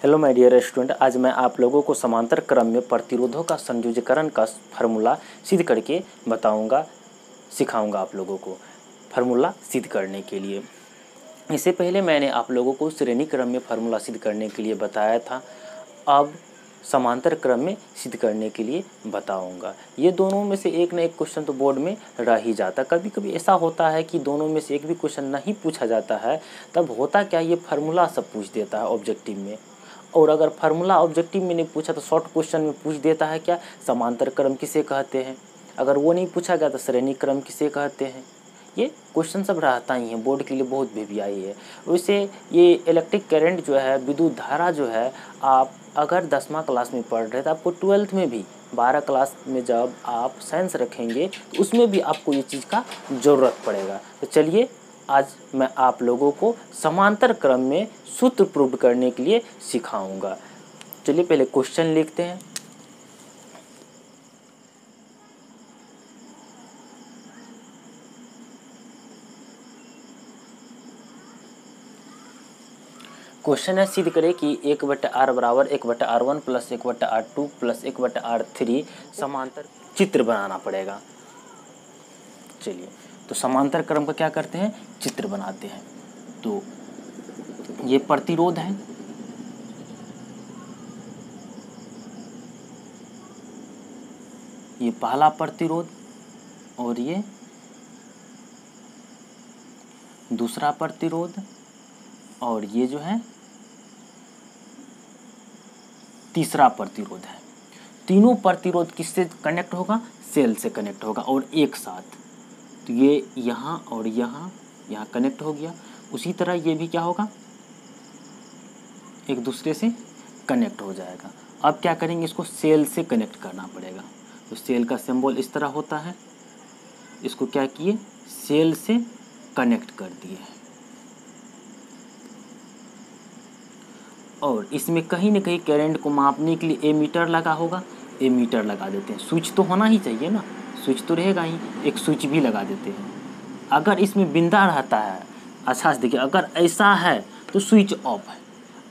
Hello my dear student, आज मैं आप लोगों को समांतर क्रम में प्रतिरोधों का संयोजीकरण का फार्मूला सिद्ध करके बताऊंगा, सिखाऊंगा आप लोगों को फार्मूला सिद्ध करने के लिए। इससे पहले मैंने आप लोगों को श्रेणी क्रम में फार्मूला सिद्ध करने के लिए बताया था, अब समांतर क्रम में सिद्ध करने के लिए बताऊंगा। ये दोनों में से एक न एक क्वेश्चन तो बोर्ड में रह ही जाता। कभी कभी ऐसा होता है कि दोनों में से एक भी क्वेश्चन नहीं पूछा जाता है, तब होता क्या, ये फार्मूला सब पूछ देता है ऑब्जेक्टिव में। और अगर फार्मूला ऑब्जेक्टिव में नहीं पूछा तो शॉर्ट क्वेश्चन में पूछ देता है क्या, समांतर क्रम किसे कहते हैं। अगर वो नहीं पूछा गया तो श्रेणी क्रम किसे कहते हैं। ये क्वेश्चन सब रहता ही है, बोर्ड के लिए बहुत वीवीआई है। वैसे ये इलेक्ट्रिक करंट जो है, विद्युत धारा जो है, आप अगर 10वां क्लास में पढ़ रहे तो आपको 12th में भी 12 क्लास में जब आप साइंस रखेंगे तो उसमें भी आपको ये चीज़ का ज़रूरत पड़ेगा। तो चलिए आज मैं आप लोगों को समांतर क्रम में सूत्र प्रूव करने के लिए सिखाऊंगा। चलिए पहले क्वेश्चन लिखते हैं। क्वेश्चन है, सिद्ध करें कि 1/r बराबर 1/r1 plus 1/r2 plus 1/r3 समांतर। चित्र बनाना पड़ेगा। चलिए तो समांतर क्रम का क्या करते हैं, चित्र बनाते हैं। तो ये प्रतिरोध है, ये पहला प्रतिरोध, और ये दूसरा प्रतिरोध, और ये जो है तीसरा प्रतिरोध है। तीनों प्रतिरोध किससे कनेक्ट होगा, सेल से कनेक्ट होगा और एक साथ। तो ये यहाँ और यहाँ कनेक्ट हो गया। उसी तरह ये भी क्या होगा, एक दूसरे से कनेक्ट हो जाएगा। अब क्या करेंगे, इसको सेल से कनेक्ट करना पड़ेगा। तो सेल का सिंबल इस तरह होता है, इसको क्या किए, सेल से कनेक्ट कर दिए। और इसमें कहीं ना कहीं करंट को मापने के लिए एमीटर लगा होगा, एमीटर लगा देते हैं। स्विच तो होना ही चाहिए ना, स्विच तो रहेगा ही, एक स्विच भी लगा देते हैं। अगर इसमें बिंदा रहता है, अच्छा से देखिए, अगर ऐसा है तो स्विच ऑफ है।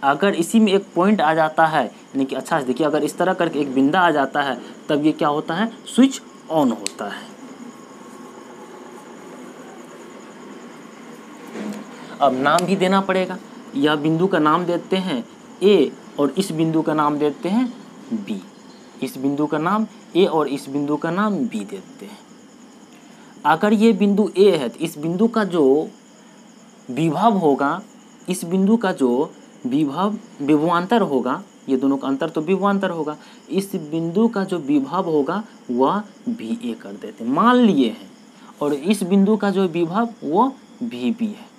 अगर इसी में एक पॉइंट आ जाता है, यानी कि अच्छा से देखिए, अगर इस तरह करके एक बिंदा आ जाता है तब ये क्या होता है, स्विच ऑन होता है। अब नाम भी देना पड़ेगा। यह बिंदु का नाम देते हैं ए और इस बिंदु का नाम देते हैं बी। इस बिंदु का नाम ए और इस बिंदु का नाम बी देते हैं। अगर ये बिंदु ए है तो इस बिंदु का जो विभव होगा, इस बिंदु का जो विभव विभवांतर होगा, ये दोनों का अंतर तो विभवांतर होगा, इस बिंदु का जो विभव होगा वह भी ए कर देते हैं, मान लिए हैं। और इस बिंदु का जो विभव वो भी बी है,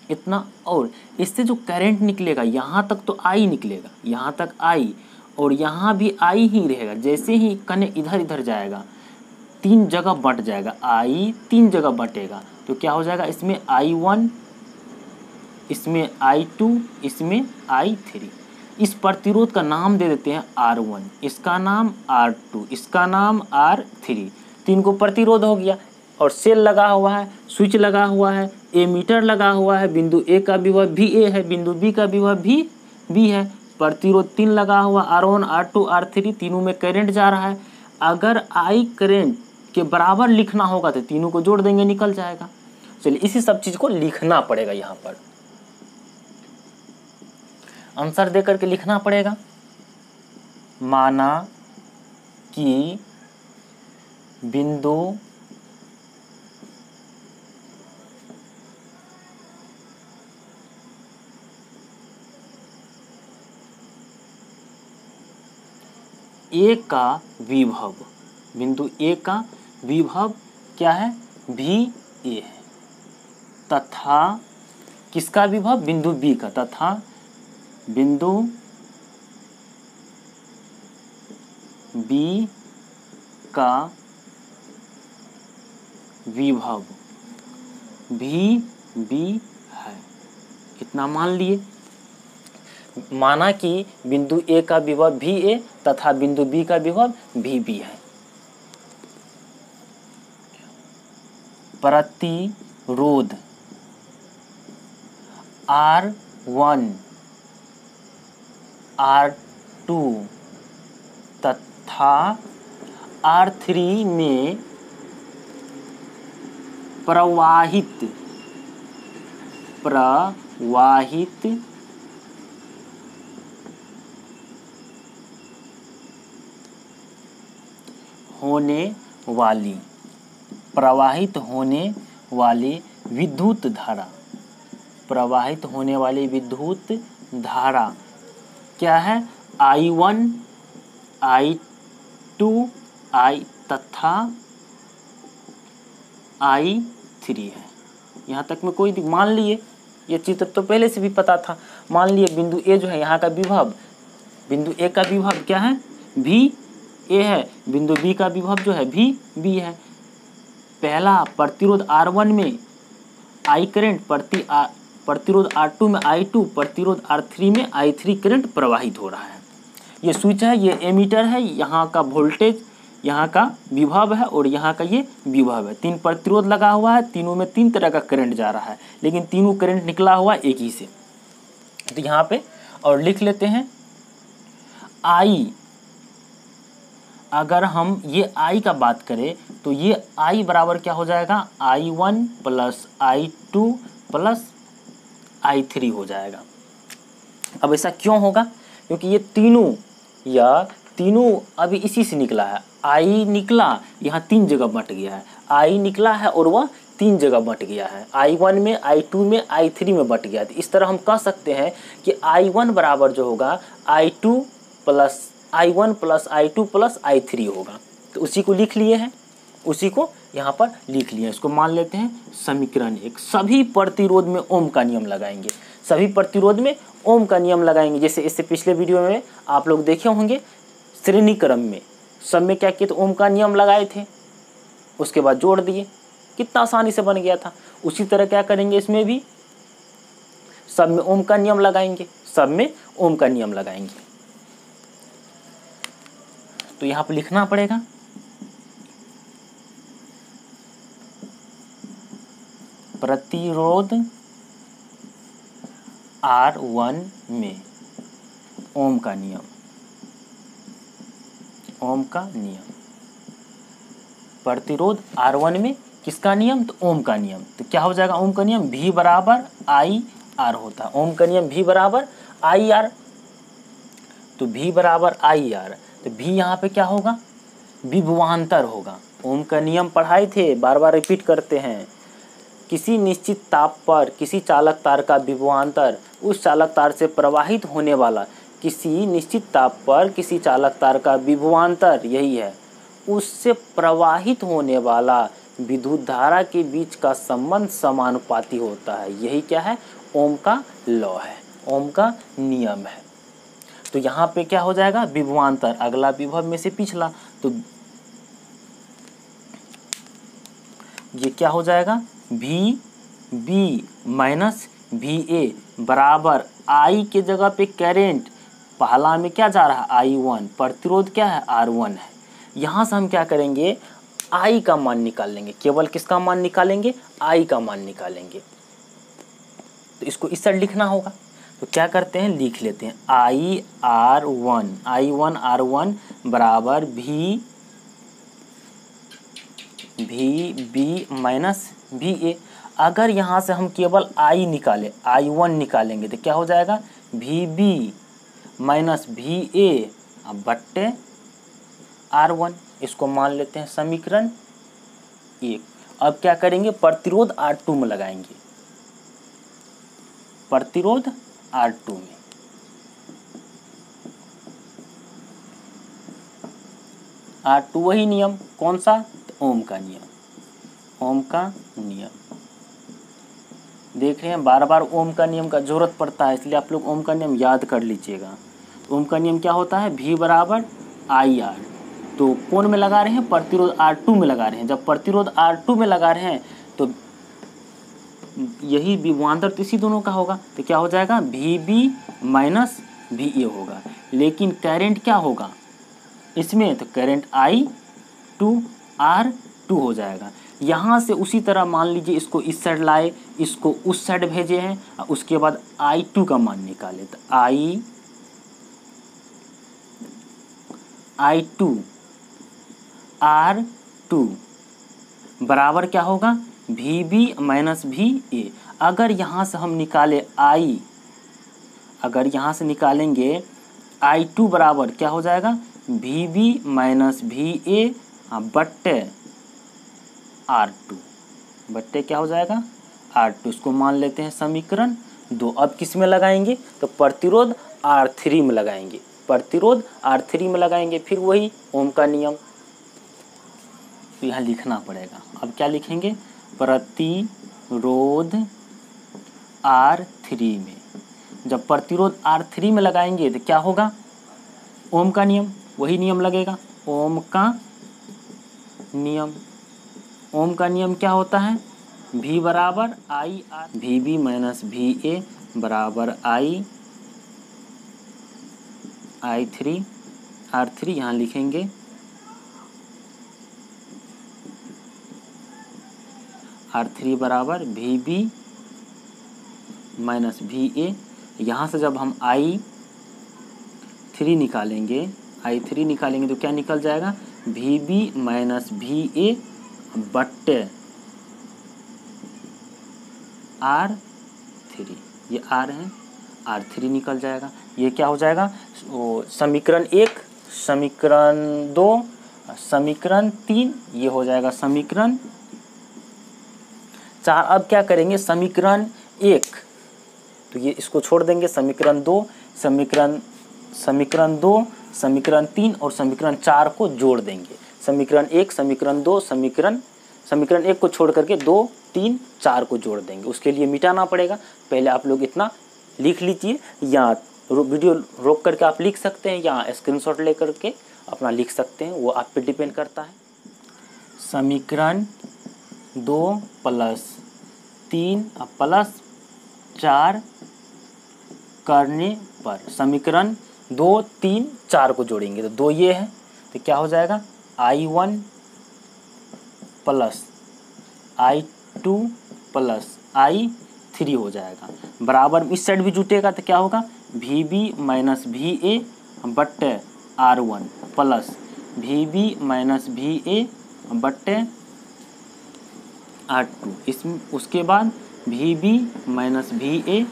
इतना। और इससे जो करंट निकलेगा, यहाँ तक तो आई निकलेगा, यहाँ तक आई, और यहाँ भी आई ही रहेगा। जैसे ही कने इधर इधर जाएगा, 3 जगह बंट जाएगा, आई 3 जगह बंटेगा। तो क्या हो जाएगा, इसमें I1, इसमें I2, इसमें I3। इस प्रतिरोध का नाम दे देते हैं R1, इसका नाम R2, इसका नाम R3। 3 को प्रतिरोध हो गया। और सेल लगा हुआ है, स्विच लगा हुआ है, एमीटर लगा हुआ है। बिंदु ए का विभव भी ए है, बिंदु बी का विभव भी बी है। प्रतिरोध 3 लगा हुआ, R1, R2, R3, तीनों में करंट जा रहा है। अगर I करंट के बराबर लिखना होगा तो तीनों को जोड़ देंगे, निकल जाएगा। चलिए इसी सब चीज को लिखना पड़ेगा, यहाँ पर आंसर दे करके लिखना पड़ेगा। माना कि बिंदु ए का विभव, बिंदु ए का विभव क्या है, भी ए है, तथा किसका विभव, बिंदु बी का, तथा बिंदु बी का विभव भी बी है, इतना मान लिए। माना कि बिंदु ए का विभव भी ए तथा बिंदु बी का विभव भी बी है। प्रतिरोध R1 R2 तथा R3 में प्रवाहित होने वाली विद्युत धारा क्या है? I1 I2 I तथा I3 है। यहाँ तक में कोई मान लिए, ये चित्र तो पहले से भी पता था। मान लिए बिंदु ए जो है यहाँ का विभव, बिंदु ए का विभव क्या है? भी ए है। बिंदु बी का विभव जो है भी बी है। पहला प्रतिरोध R1 में I करंट, प्रतिरोध R2 में I2, प्रतिरोध R3 में I3 करंट प्रवाहित हो रहा है। ये स्विच है, ये एमीटर है, यहाँ का वोल्टेज, यहाँ का विभव है और यहाँ का ये विभव है। 3 प्रतिरोध लगा हुआ है, तीनों में 3 तरह का करंट जा रहा है, लेकिन तीनों करंट निकला हुआ एक ही से। तो यहाँ पे और लिख लेते हैं I, अगर हम ये I का बात करें तो ये I बराबर क्या हो जाएगा? I1 plus I2 plus I3 हो जाएगा। अब ऐसा क्यों होगा? क्योंकि ये तीनों अभी इसी से निकला है। I निकला, यहाँ 3 जगह बंट गया है। I निकला है और वह 3 जगग बंट गया है। I1 में, I2 में, I3 में बंट गया है। तो इस तरह हम कह सकते हैं कि I1 बराबर जो होगा I1 plus I2 plus I3 होगा। तो उसी को लिख लिए हैं, उसी को यहाँ पर लिख लिया। इसको मान लेते हैं समीकरण 1। सभी प्रतिरोध में ओम का नियम लगाएंगे, सभी प्रतिरोध में ओम का नियम लगाएंगे। जैसे इससे पिछले वीडियो में आप लोग देखे होंगे, श्रेणी क्रम में सब में क्या किए? तो ओम का नियम लगाए थे, उसके बाद जोड़ दिए, कितना आसानी से बन गया था। उसी तरह क्या करेंगे इसमें भी, सब में ओम का नियम लगाएंगे, सब में ओम का नियम लगाएंगे। तो यहाँ पर लिखना पड़ेगा प्रतिरोध R1 में ओम का नियम, ओम का नियम। प्रतिरोध R1 में किसका नियम? तो ओम का नियम। तो क्या हो जाएगा ओम का नियम? V बराबर आई आर होता है। ओम का नियम V बराबर आई आर, तो V बराबर आई आर। तो V यहाँ पे क्या होगा? विभवांतर होगा। ओम का नियम पढ़ाए थे, बार बार रिपीट करते हैं। किसी निश्चित ताप पर किसी चालक तार का विभवांतर उस चालक तार से प्रवाहित होने वाला, किसी निश्चित ताप पर किसी चालक तार का विभवांतर, यही है, उससे प्रवाहित होने वाला विद्युत धारा के बीच का संबंध समानुपाती होता है। यही क्या है? ओम का लॉ है, ओम का नियम है। तो यहाँ पे क्या हो जाएगा? विभवांतर, अगला विभव में से पिछला, तो ये क्या हो जाएगा? VB माइनस VA बराबर I के जगह पे करेंट, पहला में क्या जा रहा है? I1, प्रतिरोध क्या है? R1 है। यहाँ से हम क्या करेंगे? I का मान निकाल लेंगे। केवल किसका मान निकालेंगे? I का मान निकालेंगे। तो इसको इस साइड लिखना होगा। तो क्या करते हैं? लिख लेते हैं I1 R1 बराबर VB माइनस VA। अगर यहाँ से हम केवल I1 निकालेंगे तो क्या हो जाएगा? VB माइनस VA बट्टे R1। इसको मान लेते हैं समीकरण 1। अब क्या करेंगे? प्रतिरोध R2 में लगाएंगे, प्रतिरोध R2 में। R2 वही नियम, कौन सा? तो ओम का नियम, ओम का नियम। देख रहे हैं, बार बार ओम का नियम का जरूरत पड़ता है, इसलिए आप लोग ओम का नियम याद कर लीजिएगा। ओम का नियम क्या होता है? V बराबर आई आर। तो कौन में लगा रहे हैं? प्रतिरोध R2 में लगा रहे हैं। जब प्रतिरोध R2 में लगा रहे हैं तो यही विभवांतर तो इसी दोनों का होगा। तो क्या हो जाएगा? VB माइनस VA होगा। लेकिन करंट क्या होगा इसमें? तो करंट I2R2 हो जाएगा। यहाँ से उसी तरह मान लीजिए इसको इस साइड लाए, इसको उस साइड भेजे हैं, और उसके बाद I2 का मान निकाले। तो I2R2 बराबर क्या होगा, VB माइनस VA। अगर यहाँ से हम निकाले अगर यहाँ से निकालेंगे I2 बराबर क्या हो जाएगा, VB माइनस VA बट्टे R2 बट्टे क्या हो जाएगा R2। इसको मान लेते हैं समीकरण 2। अब किस में लगाएंगे, तो प्रतिरोध R3 में लगाएंगे, प्रतिरोध R3 में लगाएंगे। फिर वही ओम का नियम, तो यहाँ लिखना पड़ेगा। अब क्या लिखेंगे, प्रतिरोध R3 में। जब प्रतिरोध R3 में लगाएंगे तो क्या होगा, ओम का नियम, वही नियम लगेगा, ओम का नियम। ओम का नियम क्या होता है, V बराबर I R, VB minus VA बराबर I3 R3 यहाँ लिखेंगे, R3 बराबर VB माइनस VA। यहाँ से जब हम I3 निकालेंगे तो क्या निकल जाएगा, VB माइनस VA बट्टे R3, ये R है, R3 निकल जाएगा। ये क्या हो जाएगा, समीकरण 1, समीकरण 2, समीकरण 3, ये हो जाएगा समीकरण 4। अब क्या करेंगे, समीकरण 1 तो ये इसको छोड़ देंगे, समीकरण 2, समीकरण 2, समीकरण 3 और समीकरण 4 को जोड़ देंगे। समीकरण 1, समीकरण 2, समीकरण 1 को छोड़ करके 2, 3, 4 को जोड़ देंगे। उसके लिए मिटाना पड़ेगा। पहले आप लोग इतना लिख लीजिए, या वीडियो रोक करके आप लिख सकते हैं, या स्क्रीनशॉट ले करके अपना लिख सकते हैं, वो आप पे डिपेंड करता है। समीकरण 2 प्लस 3 प्लस 4 करने पर समीकरण 2, 3, 4 को जोड़ेंगे तो 2 ये है, तो क्या हो जाएगा, I1 plus I2 plus I3 हो जाएगा। बराबर इस साइड भी जुटेगा तो क्या होगा, VB माइनस VA बट्टे R1 plus VB minus VA बट्टे R2। इसमें उसके बाद VB माइनस VA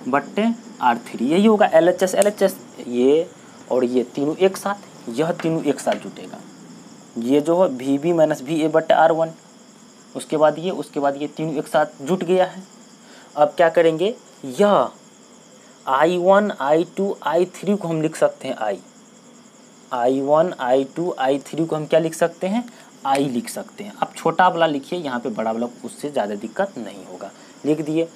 बट्टे R3, यही होगा LHS ये और ये तीनों एक साथ, यह तीनों एक साथ जुटेगा। ये जो है VB माइनस VA बट्टे R1, उसके बाद ये तीनों एक साथ जुट गया है। अब क्या करेंगे, यह I1 I2 I3 को हम लिख सकते हैं I1 I2 I3 को हम क्या लिख सकते हैं, I लिख सकते हैं। अब छोटा वाला लिखिए, यहाँ पे बड़ा वाला, उससे ज़्यादा दिक्कत नहीं होगा, लिख दिए।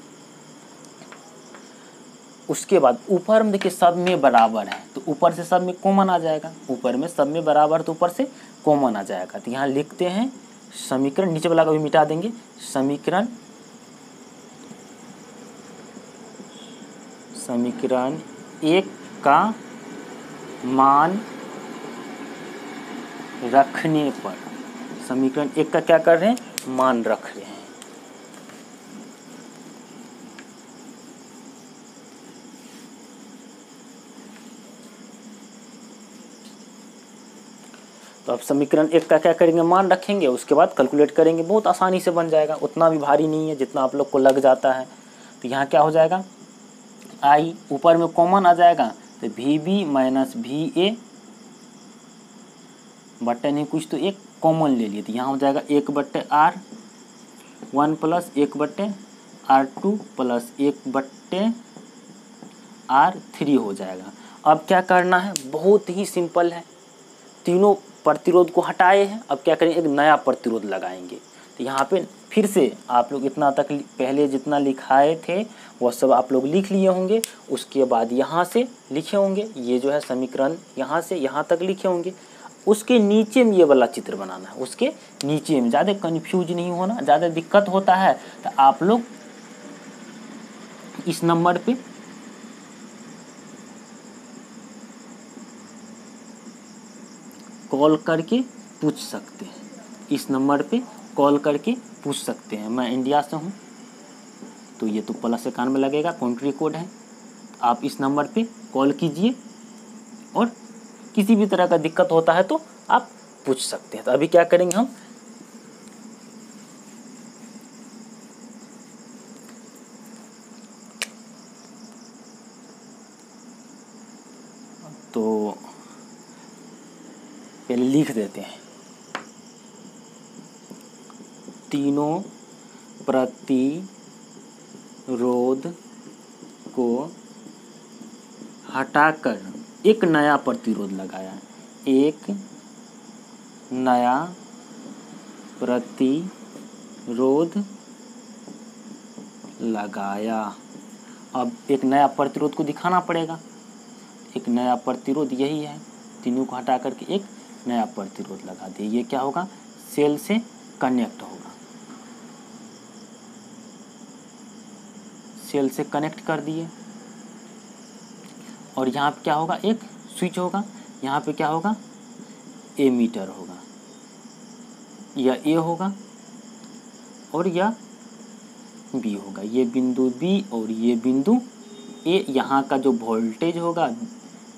उसके बाद ऊपर में देखिए सब में बराबर है, तो ऊपर से सब में कॉमन आ जाएगा, ऊपर में सब में बराबर तो ऊपर से कॉमन आ जाएगा। तो यहाँ लिखते हैं समीकरण, नीचे वाला को भी मिटा देंगे, समीकरण 1 का मान रखने पर, समीकरण 1 का क्या कर रहे हैं, मान रख रहे हैं। तो अब समीकरण 1 का क्या करेंगे, मान रखेंगे, उसके बाद कैलकुलेट करेंगे, बहुत आसानी से बन जाएगा, उतना भी भारी नहीं है जितना आप लोग को लग जाता है। तो यहाँ क्या हो जाएगा, I ऊपर में कॉमन आ जाएगा, तो VB माइनस VA बट्टे नहीं कुछ तो एक कॉमन ले लिए, तो यहाँ हो जाएगा 1 बट्टे R1 प्लस 1 बट्टे R2 प्लस 1 बट्टे R3 हो जाएगा। अब क्या करना है, बहुत ही सिंपल है, तीनों प्रतिरोध को हटाए हैं, अब क्या करेंगे, एक नया प्रतिरोध लगाएंगे। तो यहाँ पे फिर से आप लोग इतना तक पहले जितना लिखाए थे वह सब आप लोग लिख लिए होंगे। उसके बाद यहाँ से लिखे होंगे, ये जो है समीकरण यहाँ से यहाँ तक लिखे होंगे। उसके नीचे में ये वाला चित्र बनाना है, उसके नीचे में, ज़्यादा कन्फ्यूज नहीं होना, ज़्यादा दिक्कत होता है तो आप लोग इस नंबर पे कॉल करके पूछ सकते हैं, इस नंबर पे कॉल करके पूछ सकते हैं। मैं इंडिया से हूँ तो ये तो +91 लगेगा, कंट्री कोड है। आप इस नंबर पे कॉल कीजिए और किसी भी तरह का दिक्कत होता है तो आप पूछ सकते हैं। तो अभी क्या करेंगे हम, तो पहले लिख देते हैं, तीनों प्रतिरोध को हटाकर एक नया प्रतिरोध लगाया, एक नया प्रतिरोध लगाया। अब एक नया प्रतिरोध को दिखाना पड़ेगा, एक नया प्रतिरोध यही है, तीनों को हटा करके एक नया प्रतिरोध लगा दिए। ये क्या होगा, सेल से कनेक्ट होगा, सेल से कनेक्ट कर दिए। और यहाँ पे क्या होगा, एक स्विच होगा, यहाँ पे क्या होगा, एमीटर होगा, या ए होगा और या बी होगा। ये बिंदु बी और ये बिंदु ए। यहाँ का जो वोल्टेज होगा,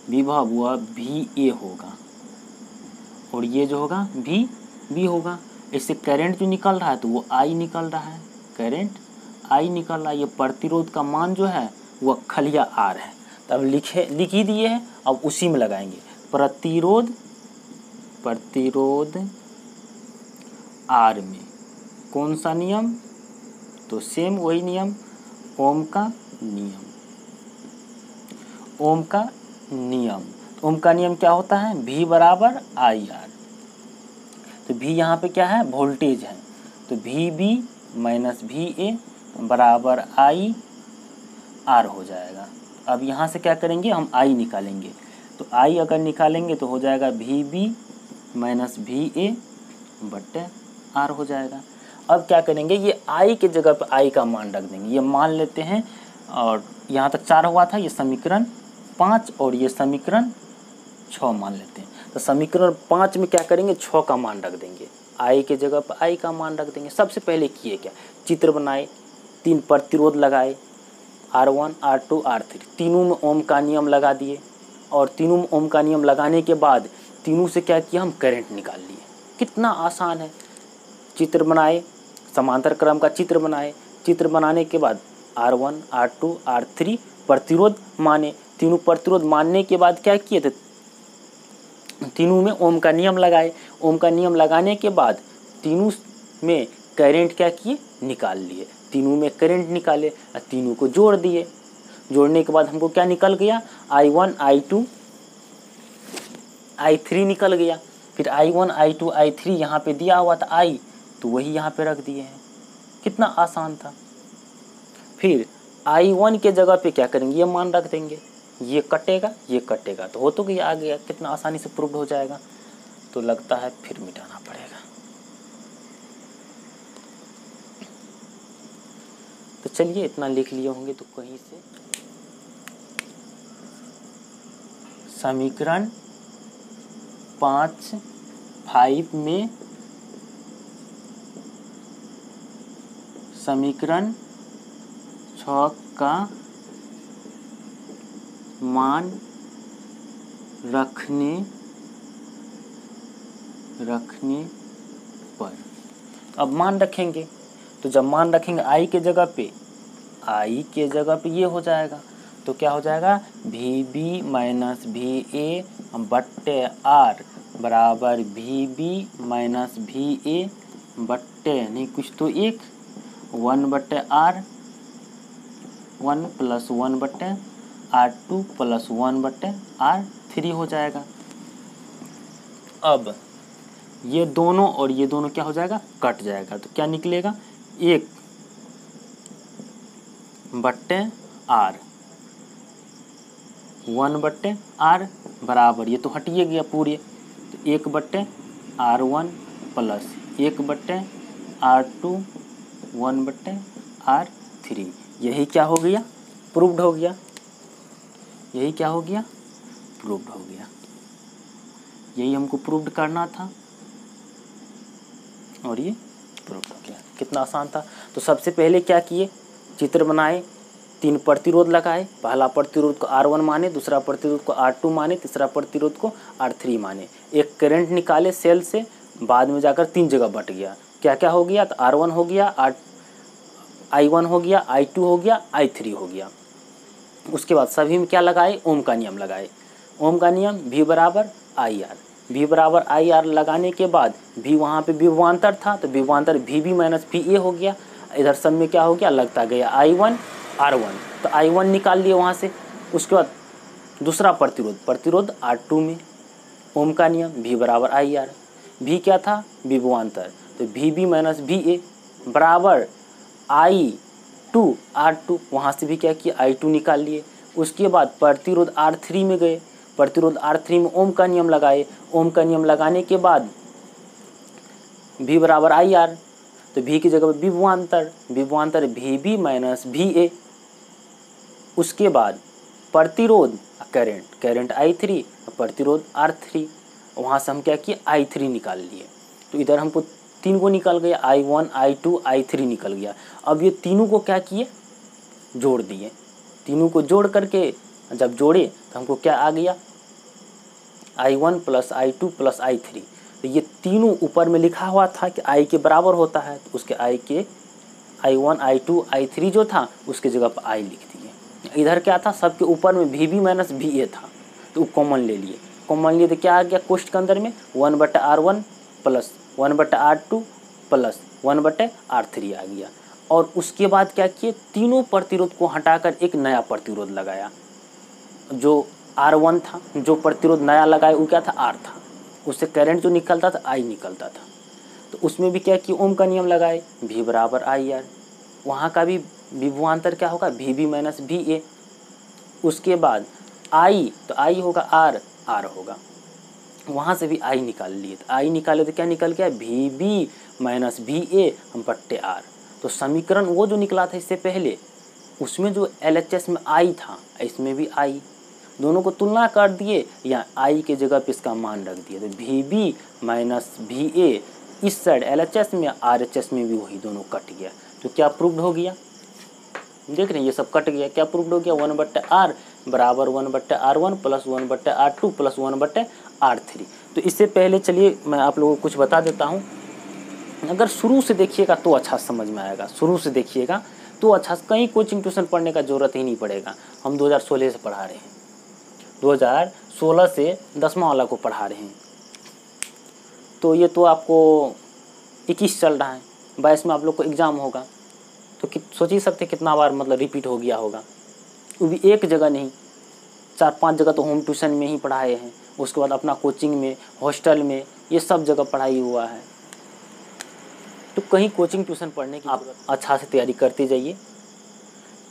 विभव, वह वी ए होगा और ये जो होगा वी बी होगा। इससे करंट जो निकल रहा है तो वो आई निकल रहा है, करंट आई निकल रहा है। ये प्रतिरोध का मान जो है वह खलिया आर है। तब लिख ही दिए हैं, अब उसी में लगाएंगे। प्रतिरोध आर में कौन सा नियम, तो सेम वही नियम, ओम का नियम। ओम का नियम, तो ओम का नियम क्या होता है, V बराबर आई आर। तो V यहाँ पे क्या है, वोल्टेज है, तो VB माइनस VA बराबर आई आर हो जाएगा। अब यहाँ से क्या करेंगे, हम आई निकालेंगे। तो आई अगर निकालेंगे तो हो जाएगा VB माइनस VA बट्टे आर हो जाएगा। अब क्या करेंगे, ये आई के जगह पर आई का मान रख देंगे। ये मान लेते हैं, और यहाँ तक 4 हुआ था, ये समीकरण 5 और ये समीकरण 6 मान लेते हैं। तो समीकरण 5 में क्या करेंगे, 6 का मान रख देंगे, आई के जगह पर आई का मान रख देंगे। सबसे पहले किए क्या, चित्र बनाए, 3 प्रतिरोध लगाए, R1 R2 R3, तीनों में ओम का नियम लगा दिए। और तीनों में ओम का नियम लगाने के बाद तीनों से क्या किया, हम करंट निकाल लिए। कितना आसान है। चित्र बनाए, समांतर क्रम का चित्र बनाए, चित्र बनाने के बाद R1 R2 R3 प्रतिरोध माने, तीनों प्रतिरोध मानने के बाद क्या किए थे, तीनों में ओम का नियम लगाए। ओम का नियम लगाने के बाद तीनों में करंट क्या किए, निकाल लिए। तीनों में करंट निकाले और तीनों को जोड़ दिए। जोड़ने के बाद हमको क्या निकल गया, I1 I2 I3 निकल गया। फिर I1 I2 I3 यहाँ पे दिया हुआ था I, तो वही यहाँ पे रख दिए हैं। कितना आसान था। फिर I1 के जगह पे क्या करेंगे, ये मान रख देंगे, ये कटेगा ये कटेगा, तो हो तो गया, आ गया, कितना आसानी से प्रूव्ड हो जाएगा। तो लगता है फिर मिटाना पड़ेगा। तो चलिए इतना लिख लिए होंगे तो कहीं से समीकरण 5 में समीकरण 6 का मान रखने पर, अब मान रखेंगे, तो जब मान रखेंगे आई के जगह पे, आई के जगह पे ये हो जाएगा। तो क्या हो जाएगा, VB माइनस VA बट्टे आर बराबर VB माइनस VA बट्टे नहीं कुछ तो 1 बट्टे आर, 1 प्लस 1 बट्टे R2 प्लस 1 बट्टे R3 हो जाएगा। अब ये दोनों और ये दोनों क्या हो जाएगा, कट जाएगा। तो क्या निकलेगा, 1 बट्टे आर, 1 बट्टे आर बराबर, ये तो हटिए गया पूरे, तो 1 बट्टे R1 प्लस 1 बट्टे R2 1 बट्टे R3। यही क्या हो गया, प्रूव्ड हो गया। यही क्या हो गया, प्रूव्ड हो गया। यही हमको प्रूव्ड करना था और ये प्रूव्ड हो गया। कितना आसान था। तो सबसे पहले क्या किए, चित्र बनाए, तीन प्रतिरोध लगाए, पहला प्रतिरोध को R1 माने, दूसरा प्रतिरोध को R2 माने, तीसरा प्रतिरोध को R3 माने। एक करंट निकाले सेल से, बाद में जाकर 3 जगह बट गया। क्या क्या हो गया? तो R1 हो गया, I1 हो गया, I2 हो गया, I3 हो गया। उसके बाद सभी में क्या लगाए? ओम का नियम लगाए। ओम का नियम V बराबर IR, V बराबर IR लगाने के बाद V वहाँ पे विभवांतर था तो विभवांतर VB माइनस VA हो गया। इधर सब में क्या हो गया? लगता गया I1 R1, तो I1 निकाल लिए वहाँ से। उसके बाद दूसरा प्रतिरोध R2 में ओम का नियम V बराबर IR, V क्या था? विभवांतर, तो VB माइनस VA बराबर I2 R2, वहाँ से भी क्या किया? I2 निकाल लिए। उसके बाद प्रतिरोध R3 में गए, प्रतिरोध R3 में ओम का नियम लगाए। ओम का नियम लगाने के बाद V बराबर IR, तो V की जगह पर विभवांतर VB माइनस VA। उसके बाद प्रतिरोध करंट I3, प्रतिरोध R3, वहाँ से हम क्या किए? I3 निकाल लिए। तो इधर हमको 3 को निकल गया, I1 I2 I3 निकल गया। अब ये तीनों को क्या किए? जोड़ दिए। तीनों को जोड़ करके जब जोड़े तो हमको क्या आ गया? I1 plus I2 plus I3। तो ये तीनों ऊपर में लिखा हुआ था कि I के बराबर होता है, तो उसके I1 I2 I3 जो था उसके जगह पर I लिख दिए। इधर क्या था? सबके ऊपर में VB माइनस VA था, तो वो कॉमन ले लिए। कॉमन लिए तो क्या आ गया? कोष्ठ के अंदर में 1/R1 plus 1/R2 plus 1/R3 आ गया। और उसके बाद क्या किए? तीनों प्रतिरोध को हटाकर एक नया प्रतिरोध लगाया। जो R1 था, जो प्रतिरोध नया लगाया वो क्या था? R था। उससे करंट जो निकलता था I निकलता था। तो उसमें भी क्या किया? ओम का नियम लगाए, V बराबर IR। वहाँ का भी विभवांतर क्या होगा? VB minus VA। उसके बाद I, तो I होगा R होगा, वहाँ से भी I निकाल लिए। तो I निकाले तो क्या निकल गया? VB माइनस VA बट्टे R। तो समीकरण वो जो निकला था इससे पहले, उसमें जो LHS में I था, इसमें भी I, दोनों को तुलना कर दिए, या I के जगह पे इसका मान रख दिए। तो VB माइनस VA इस साइड LHS में, RHS में भी वही दोनों कट गया। तो क्या प्रूव्ड हो गया? देख रहे हैं ये सब कट गया। क्या प्रूव्ड हो गया? 1/R बराबर 1/R1 plus 1/R2 plus 1/R3। तो इससे पहले चलिए मैं आप लोगों को कुछ बता देता हूँ। अगर शुरू से देखिएगा तो अच्छा समझ में आएगा, शुरू से देखिएगा तो अच्छा। कहीं कोचिंग ट्यूशन पढ़ने का ज़रूरत ही नहीं पड़ेगा। हम 2016 से पढ़ा रहे हैं, 2016 से 10वां वाला को पढ़ा रहे हैं। तो ये तो आपको 21 चल रहा है, 22 में आप लोग को एग्ज़ाम होगा। तो सोच ही सकते कितना बार मतलब रिपीट हो गया होगा। वो भी एक जगह नहीं, 4-5 जगह तो होम ट्यूशन में ही पढ़ाए हैं। उसके बाद अपना कोचिंग में, हॉस्टल में, ये सब जगह पढ़ाई हुआ है। तो कहीं कोचिंग ट्यूशन पढ़ने की आप अच्छा से तैयारी करते जाइए।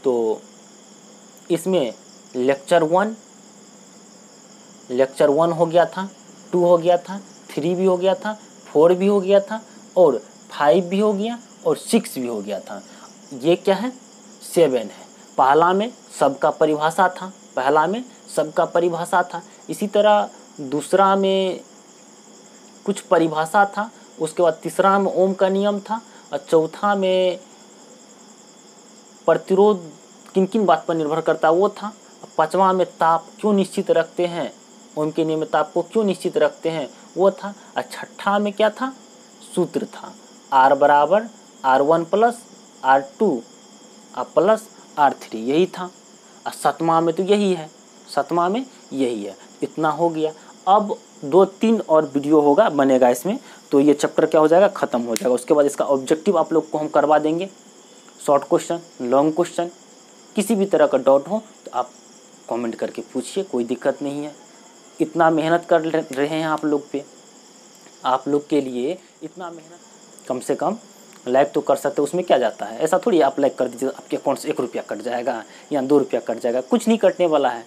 तो इसमें लेक्चर 1 हो गया था, 2 हो गया था, 3 भी हो गया था, 4 भी हो गया था, और 5 भी हो गया, और 6 भी हो गया था। ये क्या है? 7 है। पहला में सबका परिभाषा था, इसी तरह दूसरा में कुछ परिभाषा था, उसके बाद तीसरा में ओम का नियम था, और चौथा में प्रतिरोध किन किन बात पर निर्भर करता वो था, 5वां में ताप क्यों निश्चित रखते हैं, ओम के नियम में ताप को क्यों निश्चित रखते हैं वो था, और 6ठा में क्या था? सूत्र था, R बराबर R1 plus R2 plus R3, यही था। और 7वां में तो यही है, 7वां में यही है। इतना हो गया। अब 2-3 और वीडियो होगा, बनेगा इसमें, तो ये चैप्टर क्या हो जाएगा? ख़त्म हो जाएगा। उसके बाद इसका ऑब्जेक्टिव आप लोग को हम करवा देंगे, शॉर्ट क्वेश्चन, लॉन्ग क्वेश्चन। किसी भी तरह का डाउट हो तो आप कमेंट करके पूछिए, कोई दिक्कत नहीं है। इतना मेहनत कर रहे हैं आप लोग पे, आप लोग के लिए इतना मेहनत, कम से कम लाइक तो कर सकते हो, उसमें क्या जाता है? ऐसा थोड़ी आप लाइक कर दीजिए आपके अकाउंट से 1 रुपया कट जाएगा या 2 रुपया कट जाएगा, कुछ नहीं कटने वाला है।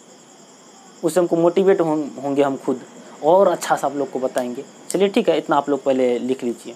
उससे हमको मोटिवेट होंगे हम खुद, और अच्छा सा आप लोग को बताएंगे। चलिए ठीक है, इतना आप लोग पहले लिख लीजिए।